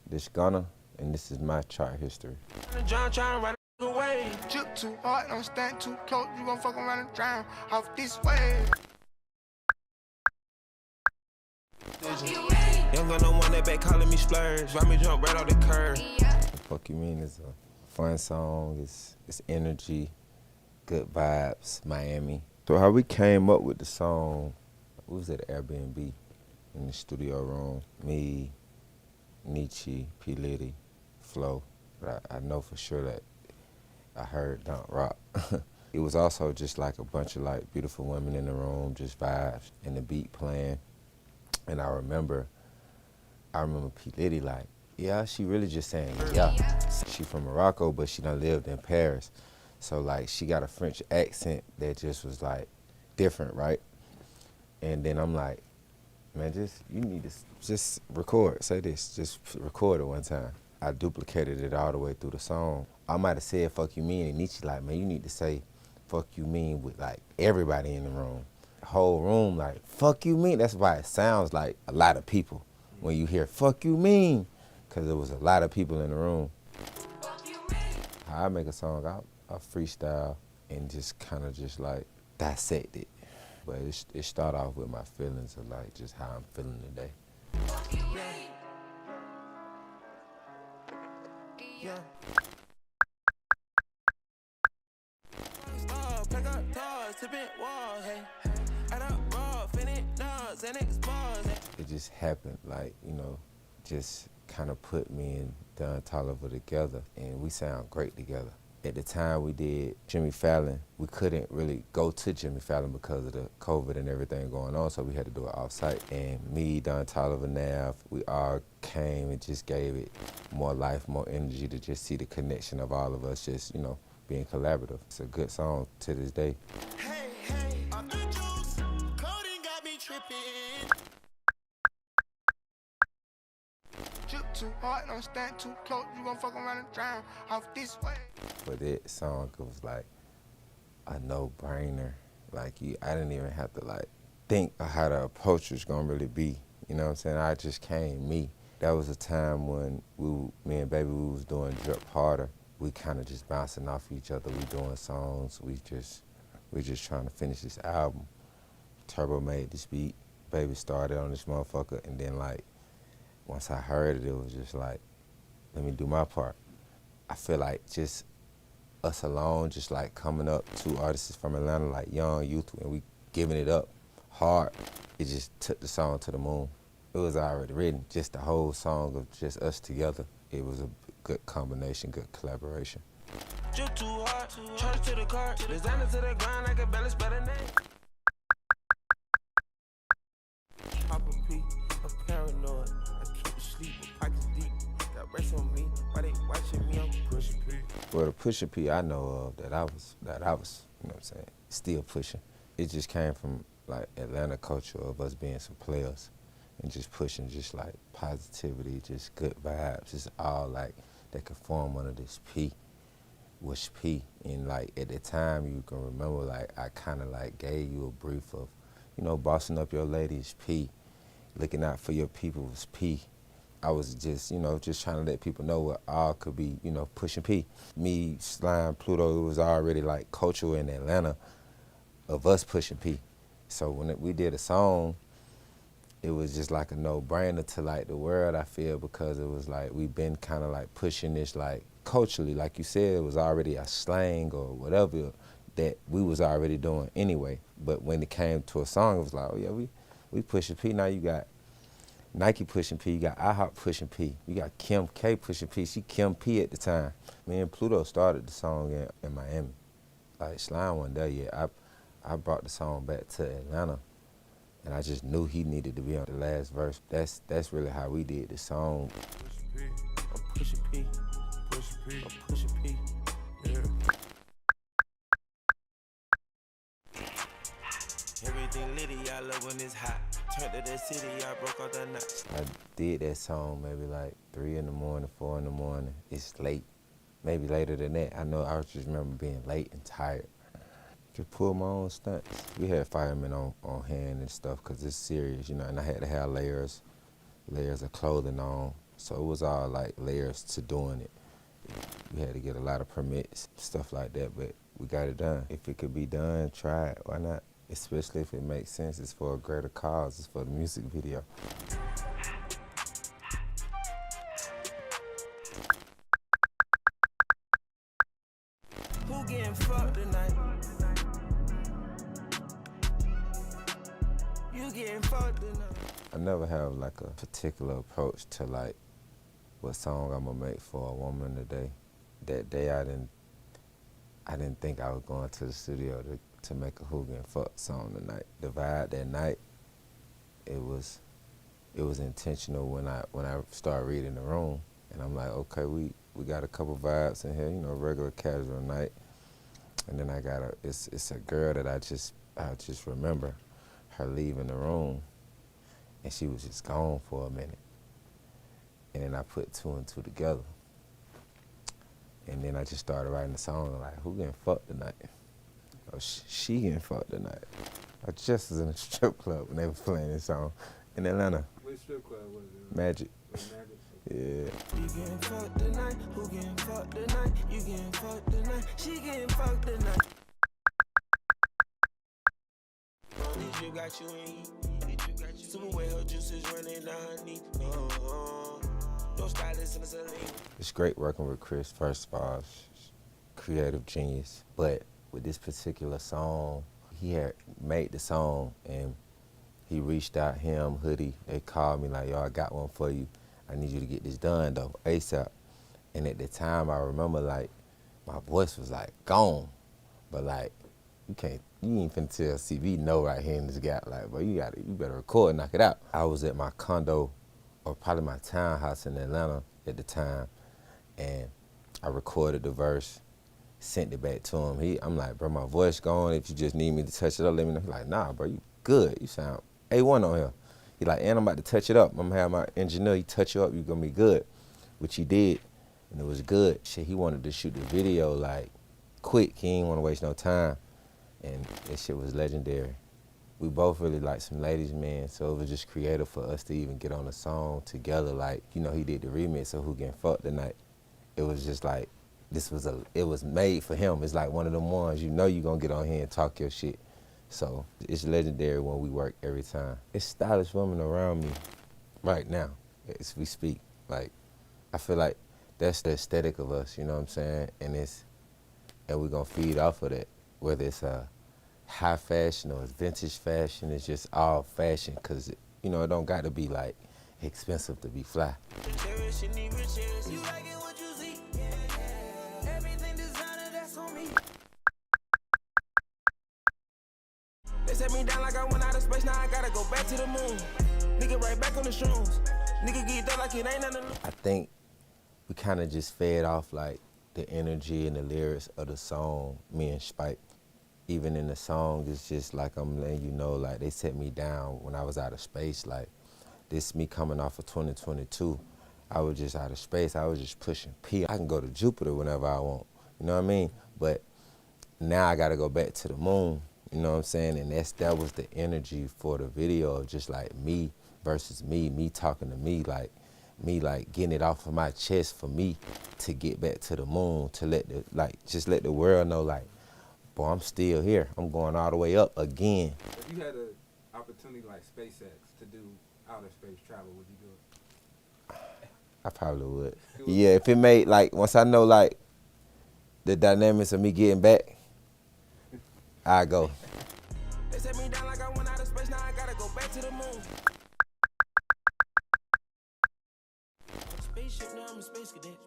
This Gunna, and this is my chart history. Jump too hard, don't stand too close, you gon' fuck around and drown off this way. Young Gunna one that back calling me splurge, why me jump right off the curb. Fuck You Mean is a fun song, it's energy, good vibes, Miami. So how we came up with the song, we was at Airbnb in the studio room, me, Nietzsche, P. Liddy, Flo, but I know for sure that I heard Don't Rock. It was also just like a bunch of like beautiful women in the room, just vibes, and the beat playing. And I remember P. Liddy like, yeah, she really just saying, yeah. She from Morocco, but she done lived in Paris. So like she got a French accent that just was like different, right? And then I'm like, man, you need to just record, say this, just record it one time. I duplicated it all the way through the song. I might have said fuck you mean, and Nietzsche like, man, you need to say fuck you mean with like everybody in the room. The whole room like, fuck you mean. That's why it sounds like a lot of people when you hear fuck you mean, because there was a lot of people in the room. How I make a song, I freestyle and just kind of just like dissect it. But it start off with my feelings of like just how I'm feeling today. Yeah. It just happened, like, you know, just kind of put me and Toliver together, and we sound great together. At the time we did Jimmy Fallon, we couldn't really go to Jimmy Fallon because of the COVID and everything going on, so we had to do it off-site. And me, Toliver, Nav, we all came and just gave it more life, more energy to just see the connection of all of us just, you know, being collaborative. It's a good song to this day. Hey, hey, off the juice, coding got me tripping. Jump too hard, don't stand too close, you gon' fuck around and drown off this way. But that song, it was like a no-brainer. Like I didn't even have to like think of how the approach was gonna really be. You know what I'm saying? I just came me. That was a time when me and Baby, we was doing Drip Harder. We kind of just bouncing off each other. We doing songs. We just trying to finish this album. Turbo made this beat. Baby started on this motherfucker, and then like once I heard it, it was just like, let me do my part. I feel like just us alone, just like coming up, two artists from Atlanta, like young youth, and we giving it up hard. It just took the song to the moon. It was already written, just the whole song of just us together. It was a good combination, good collaboration. Jump too hard, charge to the car, designer to the ground, I can balance better name. Pop a P, I'm paranoid. I keep asleep with pockets deep. Got rest on me, why they watching me? I'm pushing P. Well, the pushin' P I know of that I was, you know what I'm saying, still pushing. It just came from like Atlanta culture of us being some players and just pushing just like positivity, just good vibes. It's all like that could form under this P, which P. And like at the time you can remember like I kind of like gave you a brief of, you know, bossing up your ladies, P. Looking out for your people was P. I was just, you know, just trying to let people know what all could be, you know, pushing P. Me, Slime, Pluto, it was already like cultural in Atlanta of us pushing P. So when we did a song, it was just like a no-brainer to like the world, I feel, because it was like we've been kind of like pushing this like culturally, like you said, it was already a slang or whatever that we was already doing anyway. But when it came to a song, it was like, oh yeah, we pushing P. Now you got Nike pushing P, you got IHOP pushing P, you got Kim K pushing P. She Kim P at the time. Me and Pluto started the song in Miami. Like Slime wasn't there yet. I brought the song back to Atlanta, and I just knew he needed to be on the last verse. That's really how we did the song. I'm pushing P, I'm pushing P, yeah. Everything litty, I love when it's hot. Turned to the city, I broke all the knots. I did that song maybe like 3 in the morning, 4 in the morning. It's late, maybe later than that. I know I just remember being late and tired. Just pull my own stunts. We had firemen on hand and stuff because it's serious, you know, and I had to have layers of clothing on. So it was all like layers to doing it. We had to get a lot of permits, stuff like that, but we got it done. If it could be done, try it, why not? Especially if it makes sense, it's for a greater cause, it's for the music video. Who getting fucked tonight? You getting fucked tonight? I never have like a particular approach to like what song I'm gonna make for a woman today. That day I didn't think I was going to the studio to make a who getting fucked song tonight. The vibe that night, it was intentional when I started reading the room, and I'm like, okay, we got a couple vibes in here, you know, regular casual night, and then it's a girl that I just remember her leaving the room, and she was just gone for a minute, and then I put two and two together, and then I just started writing the song like, who getting fucked tonight? Oh, she getting fucked tonight. I just was in a strip club when they were playing this song in Atlanta. Which strip club was it? Magic. Magic? Yeah. You getting fucked tonight? Who getting fucked tonight? You getting fucked tonight? She getting fucked tonight. This you got you in. Super wet, her juices running down her knee. No stylist in the saline. It's great working with Chris, first of all, creative genius. But with this particular song, he had made the song and he reached out, him, Hoodie, they called me like, yo, I got one for you. I need you to get this done though, ASAP. And at the time I remember like, my voice was like gone. But like, you ain't finna tell CV no right here in this gap. Like, bro, you better record and knock it out. I was at my condo, or probably my townhouse in Atlanta at the time, and I recorded the verse, sent it back to him. I'm like, bro, my voice gone. If you just need me to touch it up, let me know. He's like, nah, bro, you good. You sound A1 on here. He like, and I'm about to touch it up. I'm gonna have my engineer, he touch you up, you gonna be good. Which he did, and it was good. Shit, he wanted to shoot the video like quick. He ain't wanna waste no time. And that shit was legendary. We both really like some ladies, man, so it was just creative for us to even get on a song together. Like, you know, he did the remix of Who Getting Fucked Tonight. It was just like, it was made for him. It's like one of them ones, you know you gonna get on here and talk your shit. So it's legendary when we work every time. It's stylish women around me right now as we speak. Like, I feel like that's the aesthetic of us, you know what I'm saying? And we're gonna feed off of that. Whether it's high fashion or it's vintage fashion, it's just all fashion, cause you know, it don't got to be like expensive to be fly. They set me down like I went out of space, now I gotta go back to the moon. Nigga right back on the shrooms. Nigga get that like it ain't nothing. I think we kind of just fed off like the energy and the lyrics of the song, me and Spike. Even in the song, it's just like I'm letting you know, like they set me down when I was out of space. Like this me coming off of 2022, I was just out of space. I was just pushing P. I can go to Jupiter whenever I want, you know what I mean? But now I gotta go back to the moon, you know what I'm saying? And that was the energy for the video of just like me versus me talking to me like getting it off of my chest for me to get back to the moon, to just let the world know like, boy, I'm still here. I'm going all the way up again. If you had an opportunity like SpaceX to do outer space travel, would you do it? I probably would. Yeah, if it made, like, once I know, like, the dynamics of me getting back, I go. They set me down like I went out of space, now I gotta go back to the moon. Spaceship, now I'm a space cadet.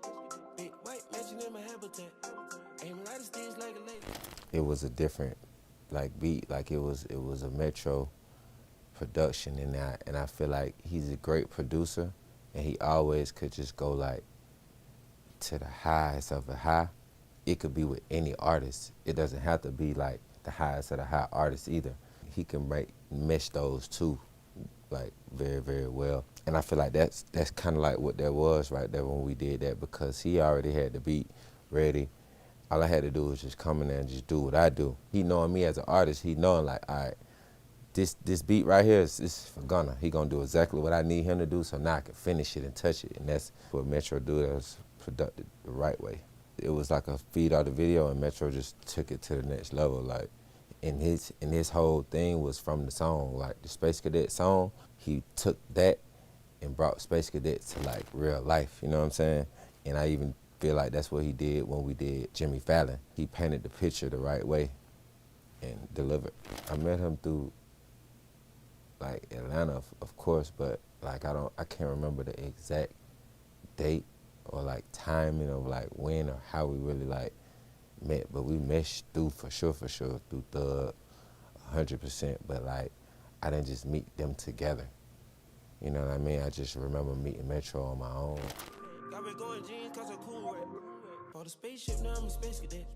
Big white mansion in my habitat. Aim light of stage like a lady. It was a different, like, beat. Like, it was a Metro production, and I feel like he's a great producer, and he always could just go, like, to the highest of a high. It could be with any artist. It doesn't have to be, like, the highest of the high artist either. He can mesh those two, like, very, very well. And I feel like that's kind of like what that was right there when we did that, because he already had the beat ready. All I had to do was just come in there and just do what I do. He knowing me as an artist, he knowing like, all right, this beat right here is for Gunna. He gonna do exactly what I need him to do, so now I can finish it and touch it. And that's what Metro do. That was produced the right way. It was like a feed out the video, and Metro just took it to the next level. Like, and his whole thing was from the song. Like the Space Cadet song, he took that and brought Space Cadet to like real life. You know what I'm saying? And I even feel like that's what he did when we did Jimmy Fallon. He painted the picture the right way and delivered. I met him through like Atlanta, of course, but like I can't remember the exact date or like timing of like when or how we really like met, but we meshed through for sure, through Thug, 100%, but like I didn't just meet them together. You know what I mean? I just remember meeting Metro on my own. Got me going jeans cause I'm cool rap. Bought a spaceship, now I'm a space cadet.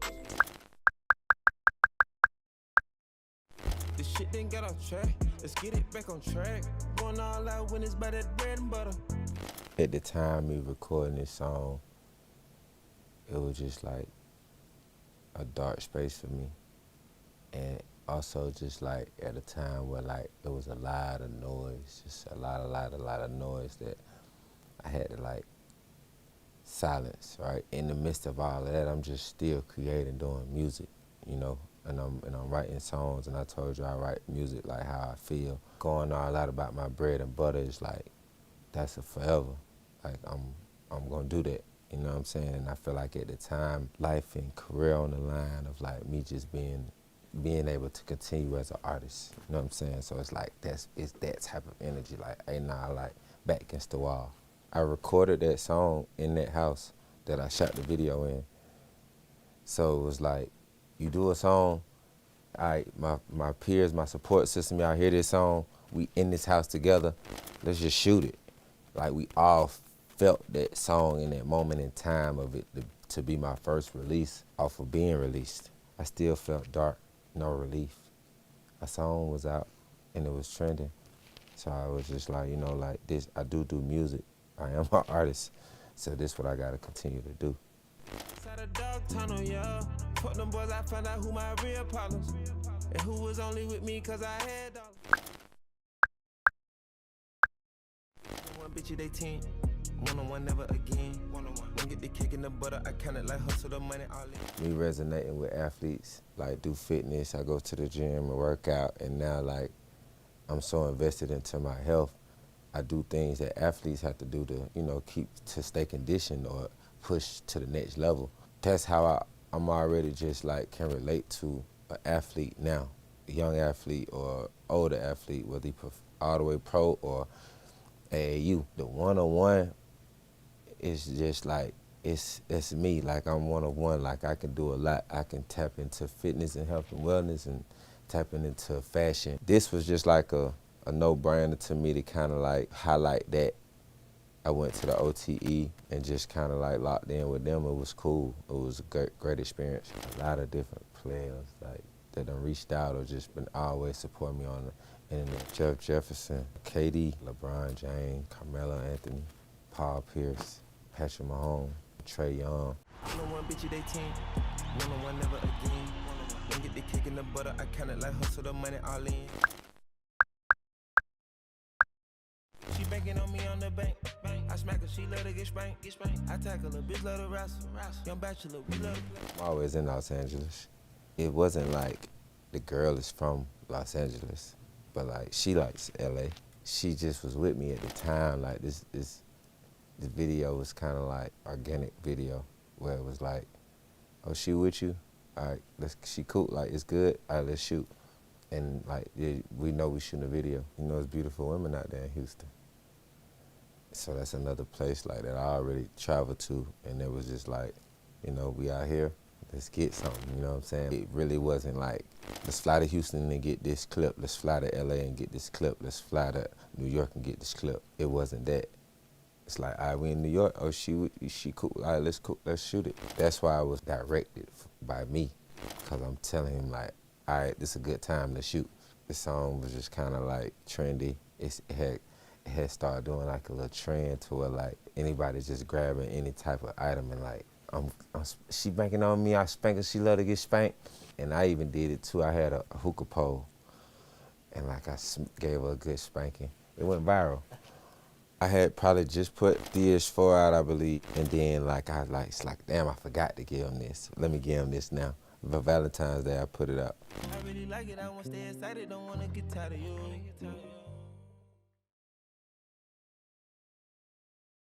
This shit didn't get off track. Let's get it back on track. Going all out when it's by that bread and butter. At the time me recording this song, it was just like a dark space for me. And also just like at a time where like there was a lot of noise, just a lot of noise that I had to like silence, right? In the midst of all of that, I'm just still creating, doing music, you know? And I'm writing songs, and I told you I write music like how I feel. Going all out about my bread and butter is like, that's a forever. Like I'm gonna do that, you know what I'm saying? And I feel like at the time, life and career on the line of like me just being able to continue as an artist, you know what I'm saying? So it's like, it's that type of energy, like, hey, nah, like back against the wall. I recorded that song in that house that I shot the video in. So it was like, you do a song, my peers, my support system, y'all hear this song, we in this house together, let's just shoot it. Like we all felt that song in that moment in time of it to be my first release off of being released. I still felt dark, no relief. A song was out and it was trending. So I was just like, you know, like this, I do music. I am an artist. So this is what I gotta continue to do. Inside a dog tunnel, yeah. Fuck them boys, I found out who my real problems. And who was only with me cause I had dollars. One bitch, they 10. One-on-one, never again. One-on-one. Don't get the kick in the butter, I kinda like hustle the money all in. Me resonating with athletes, like do fitness, I go to the gym and work out, and now like I'm so invested into my health. I do things that athletes have to do to, you know, to stay conditioned or push to the next level. That's how I'm already just like can relate to an athlete now, a young athlete or older athlete, whether he all the way pro or AAU. The one-on-one is just like, it's me, like I'm one-on-one, like I can do a lot. I can tap into fitness and health and wellness and tapping into fashion. This was just like a no-brainer to me to kind of like highlight that. I went to the OTE and just kind of like locked in with them. It was cool. It was a great experience. A lot of different players like that done reached out or just been always supporting me on the internet. Jeff Jefferson, KD, LeBron James, Carmelo Anthony, Paul Pierce, Patrick Mahomes, Trey Young. One bitch, they 10. One-on-one, never again. Don't get the kick in the butter, I kinda like hustle the money all in. She banking on me on the bank. I smack her, she let her get spanked. I tackle her, bitch let her wrestle. Young bachelor, we love play. I'm always in Los Angeles. It wasn't like the girl is from Los Angeles, but like she likes LA. She just was with me at the time. Like this video was kind of like organic video where it was like, oh, she with you? All right, she cool, like it's good, all right, let's shoot. And like, yeah, we know we shooting a video. You know, it's beautiful women out there in Houston. So that's another place like that I already traveled to, and it was just like, you know, we out here, let's get something, you know what I'm saying? It really wasn't like, let's fly to Houston and get this clip, let's fly to LA and get this clip, let's fly to New York and get this clip. It wasn't that. It's like, all right, we in New York, oh, she cool, all right, let's shoot it. That's why I was directed by me, because I'm telling him like, all right, this is a good time to shoot. The song was just kind of like trendy. It had started doing like a little trend to where like anybody just grabbing any type of item and like, she banking on me, I spank her, she let her get spanked. And I even did it too. I had a hookah pole and like I gave her a good spanking. It went viral. I had probably just put DS4 out, I believe, and then like it's like, damn, I forgot to give him this. Let me give him this now. For Valentine's Day, I put it out. I really like it, I won't stay excited, don't wanna get tired of you.